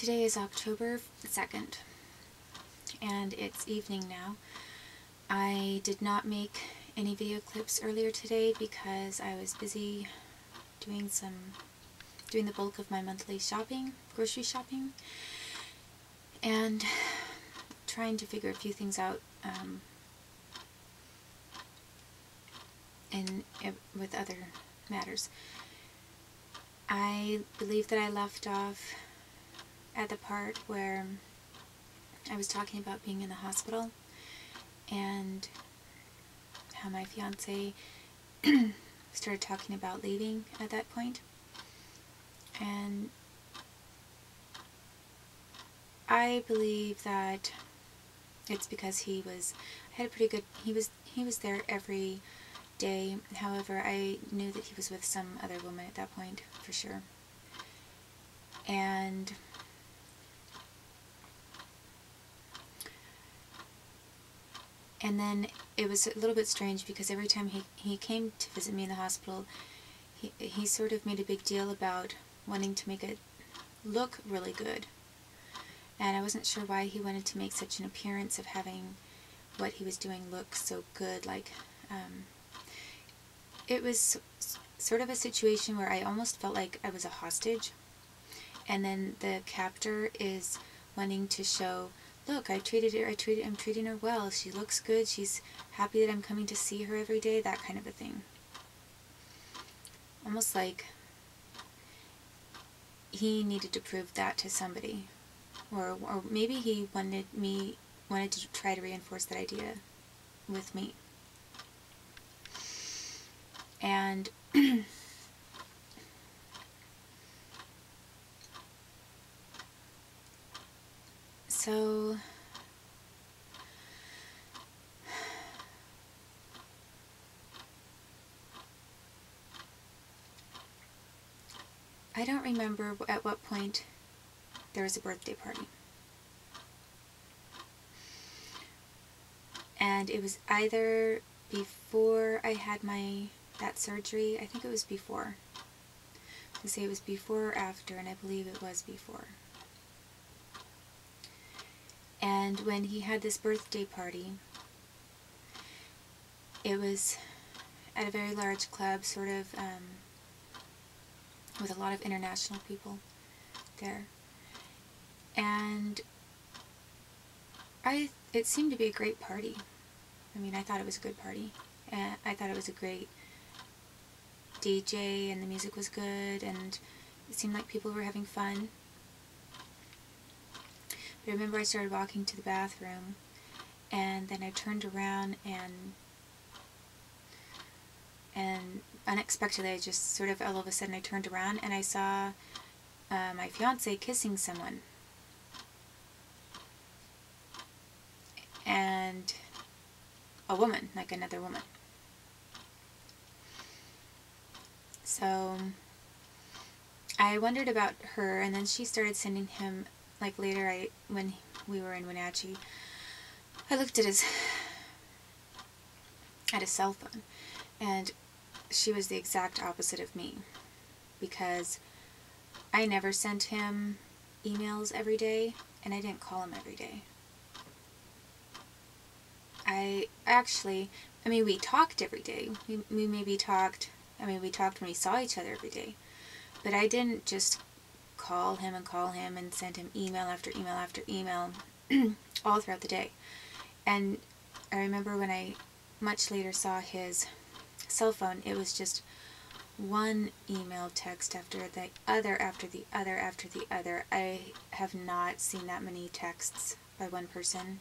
Today is October 2nd, and it's evening now. I did not make any video clips earlier today because I was busy doing the bulk of my monthly shopping, grocery shopping, and trying to figure a few things out with other matters. I believe that I left off at the part where I was talking about being in the hospital and how my fiance started talking about leaving at that point. And I believe that it's because he was there every day. However, I knew that he was with some other woman at that point for sure. And then it was a little bit strange because every time he came to visit me in the hospital, he sort of made a big deal about wanting to make it look really good. And I wasn't sure why he wanted to make such an appearance of having what he was doing look so good. It was sort of a situation where I almost felt like I was a hostage. And then the captor is wanting to show, look, I'm treating her well, she looks good, she's happy that I'm coming to see her every day, that kind of a thing. Almost like he needed to prove that to somebody. Or maybe he wanted to try to reinforce that idea with me. And so I don't remember at what point there was a birthday party. And it was either before I had that surgery. I think it was before. I say it was before or after, and I believe it was before. And when he had this birthday party, it was at a very large club, sort of with a lot of international people there. And it seemed to be a great party. I mean, I thought it was a good party. And I thought it was a great DJ, and the music was good, and it seemed like people were having fun. But I remember I started walking to the bathroom, and then I turned around, and unexpectedly, I just sort of all of a sudden I turned around and I saw my fiance kissing someone. And a woman, like another woman. So I wondered about her, and then she started sending him, like later when we were in Wenatchee, I looked at his cell phone, and she was the exact opposite of me, because I never sent him emails every day, and I didn't call him every day. We talked every day. We maybe talked, we talked when we saw each other every day. But I didn't just call him and send him email after email after email all throughout the day. And I remember when I much later saw his cell phone, it was just one email text after the other, after the other, after the other. I have not seen that many texts by one person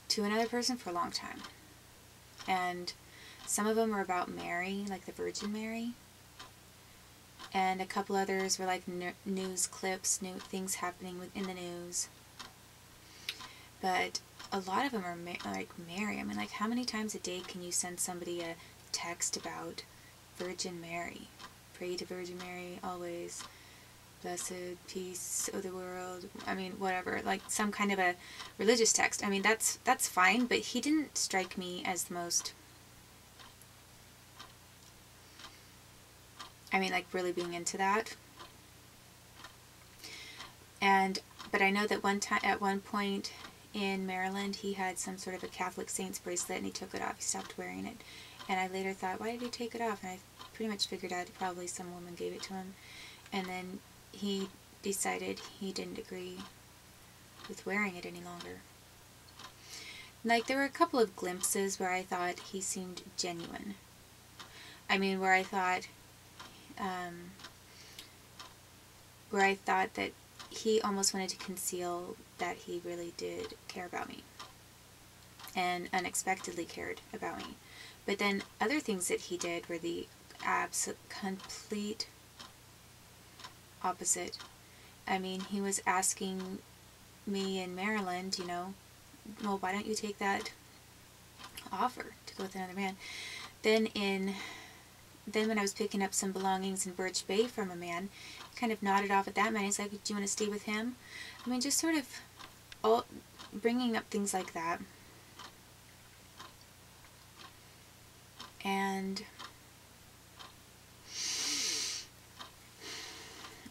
to another person for a long time. And some of them were about Mary, like the Virgin Mary. And a couple others were like news clips, new things happening in the news. But a lot of them are like Mary. I mean, like, how many times a day can you send somebody a text about Virgin Mary? Pray to Virgin Mary always. Blessed peace of the world. I mean, whatever. Like some kind of a religious text. I mean, that's fine, but he didn't strike me as the most I mean, like, really being into that. But I know that at one point in Maryland, he had some sort of a Catholic Saints bracelet, and he took it off. He stopped wearing it. And I later thought, why did he take it off? And I pretty much figured out probably some woman gave it to him. And then he decided he didn't agree with wearing it any longer. Like, there were a couple of glimpses where I thought he seemed genuine. I mean, where I thought that he almost wanted to conceal that he really did care about me, and unexpectedly cared about me. But then other things that he did were the complete opposite. I mean, he was asking me in Maryland, well, why don't you take that offer to go with another man? Then when I was picking up some belongings in Birch Bay from a man, he kind of nodded off at that man. He's like, do you want to stay with him? I mean, just sort of all bringing up things like that. And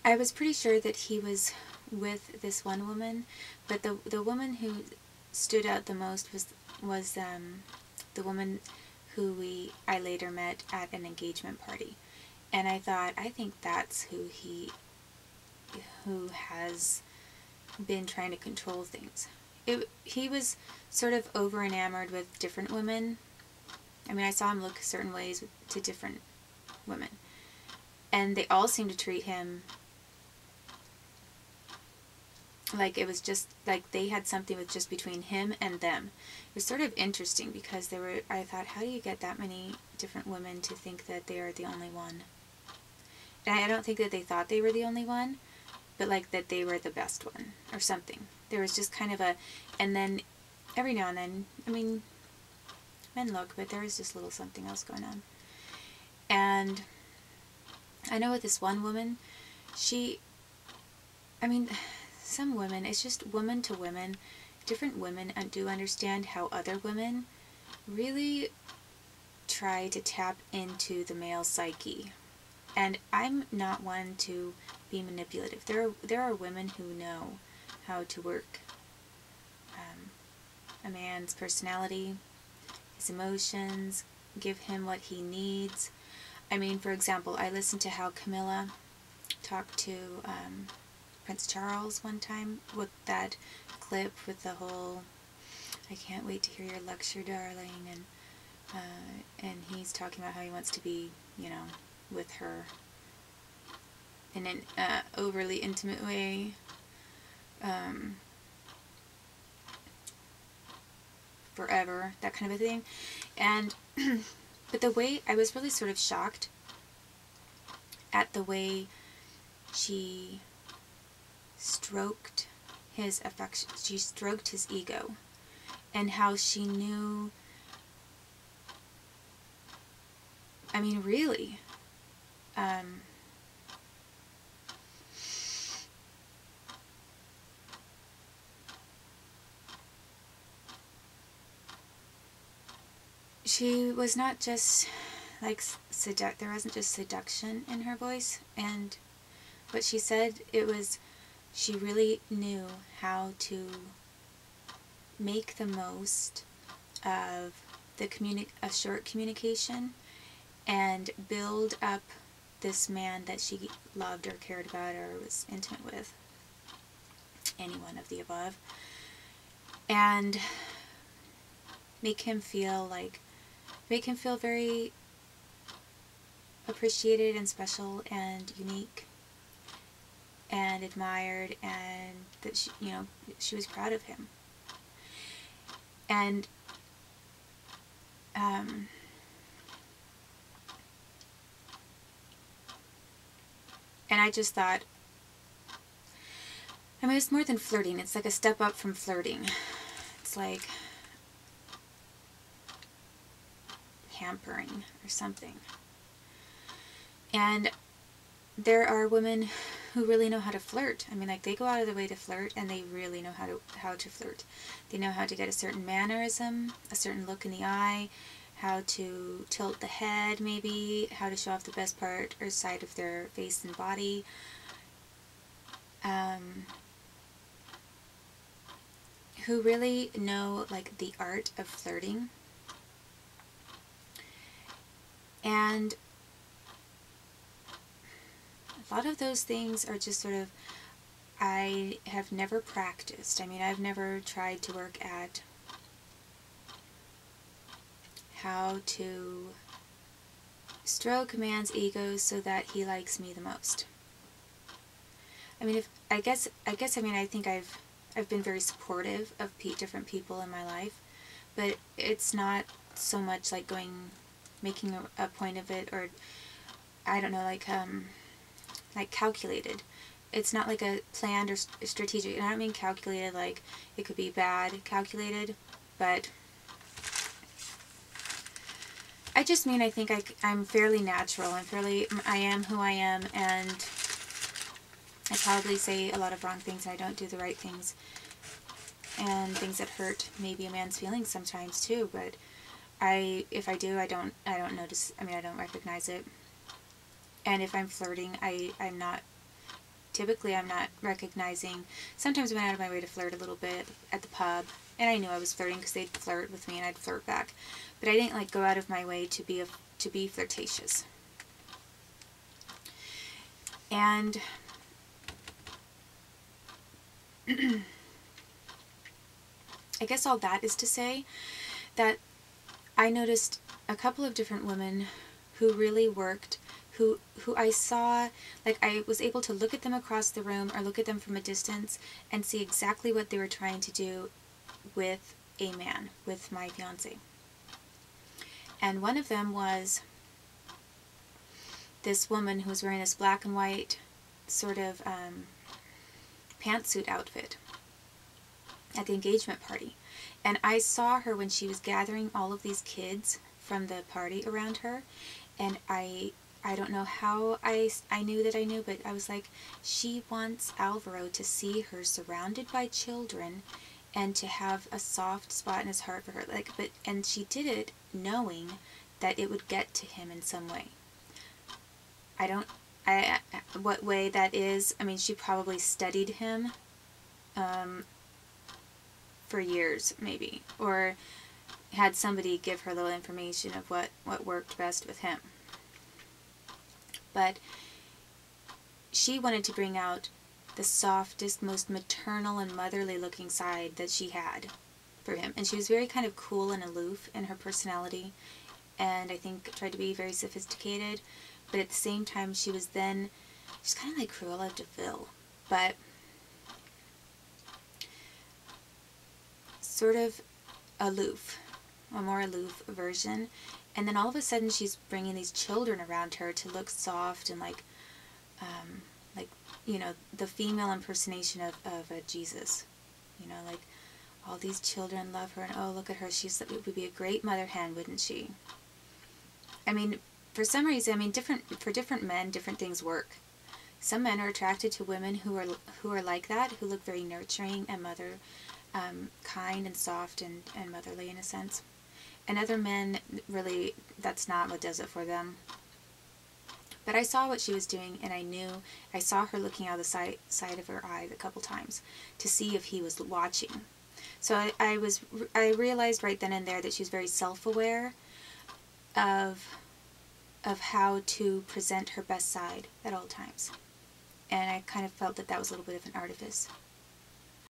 I was pretty sure that he was with this one woman, but the woman who stood out the most was the woman who I later met at an engagement party. And I thought, I think that's who has been trying to control things. He was sort of over enamored with different women. I mean, I saw him look certain ways to different women, and they all seemed to treat him like it was just like they had something with just between him and them. It was sort of interesting because I thought, how do you get that many different women to think that they are the only one? And I don't think that they thought they were the only one, but like that they were the best one or something. There was just kind of and then every now and then, I mean, men look, but there was just a little something else going on. And I know with this one woman, some women, it's just woman to women, different women do understand how other women really try to tap into the male psyche. And I'm not one to be manipulative. There are women who know how to work a man's personality, his emotions, give him what he needs. I mean, for example, I listened to how Camilla talked to Prince Charles one time with that clip with the whole, I can't wait to hear your lecture, darling, and he's talking about how he wants to be, with her in an overly intimate way. Forever, that kind of a thing. And but the way I was really sort of shocked at the way she stroked his affection, she stroked his ego, and how she knew, I mean, really, she was not just like there wasn't just seduction in her voice, and what she said, she really knew how to make the most of a short communication and build up this man that she loved or cared about or was intimate with, any one of the above, and make him feel very appreciated and special and unique and admired, and that she was proud of him. And I just thought, I mean, it's more than flirting. It's like a step up from flirting. It's like pampering or something. And there are women who really know how to flirt. I mean, like, they go out of their way to flirt, and they really know how to flirt. They know how to get a certain mannerism, a certain look in the eye, how to tilt the head, maybe, how to show off the best part or side of their face and body. who really know like the art of flirting. And a lot of those things are just sort of, I have never practiced. I mean, I've never tried to work at how to stroke a man's ego so that he likes me the most. I mean, I think I've been very supportive of different people in my life, but it's not so much like making a point of it, or I don't know, like calculated. It's not like a planned or strategic. And I don't mean calculated like it could be bad calculated, but I just mean I think I'm fairly natural. I am who I am, and I probably say a lot of wrong things, and I don't do the right things, and things that hurt maybe a man's feelings sometimes too. But if I do, I don't notice. I mean, I don't recognize it. And if I'm flirting, I'm not recognizing. Sometimes I went out of my way to flirt a little bit at the pub, and I knew I was flirting because they'd flirt with me and I'd flirt back. But I didn't like go out of my way to be flirtatious. And I guess all that is to say that I noticed a couple of different women who really worked, who I saw, like I was able to look at them across the room or look at them from a distance and see exactly what they were trying to do with a man, with my fiance. And one of them was this woman who was wearing this black and white sort of pantsuit outfit at the engagement party. And I saw her when she was gathering all of these kids from the party around her, and I don't know how I knew that I knew, but I was like, she wants Alvaro to see her surrounded by children and to have a soft spot in his heart for her. And she did it knowing that it would get to him in some way. What way that is, I mean, she probably studied him for years, maybe, or had somebody give her a little information of what worked best with him. But she wanted to bring out the softest, most maternal and motherly looking side that she had for him. And she was very kind of cool and aloof in her personality, and I think tried to be very sophisticated, but at the same time she's kind of like Cruella de Vil, but sort of aloof, a more aloof version. And then all of a sudden she's bringing these children around her to look soft and like you know, the female impersonation of a Jesus. You know, like, all these children love her, and oh, look at her, would be a great mother hen, wouldn't she? I mean, for some reason, I mean, for different men, different things work. Some men are attracted to women who are like that, who look very nurturing and kind and soft and motherly in a sense. And other men, really, that's not what does it for them. But I saw what she was doing, and I saw her looking out of the side of her eye a couple times to see if he was watching. So I realized right then and there that she was very self-aware of how to present her best side at all times. And I kind of felt that was a little bit of an artifice.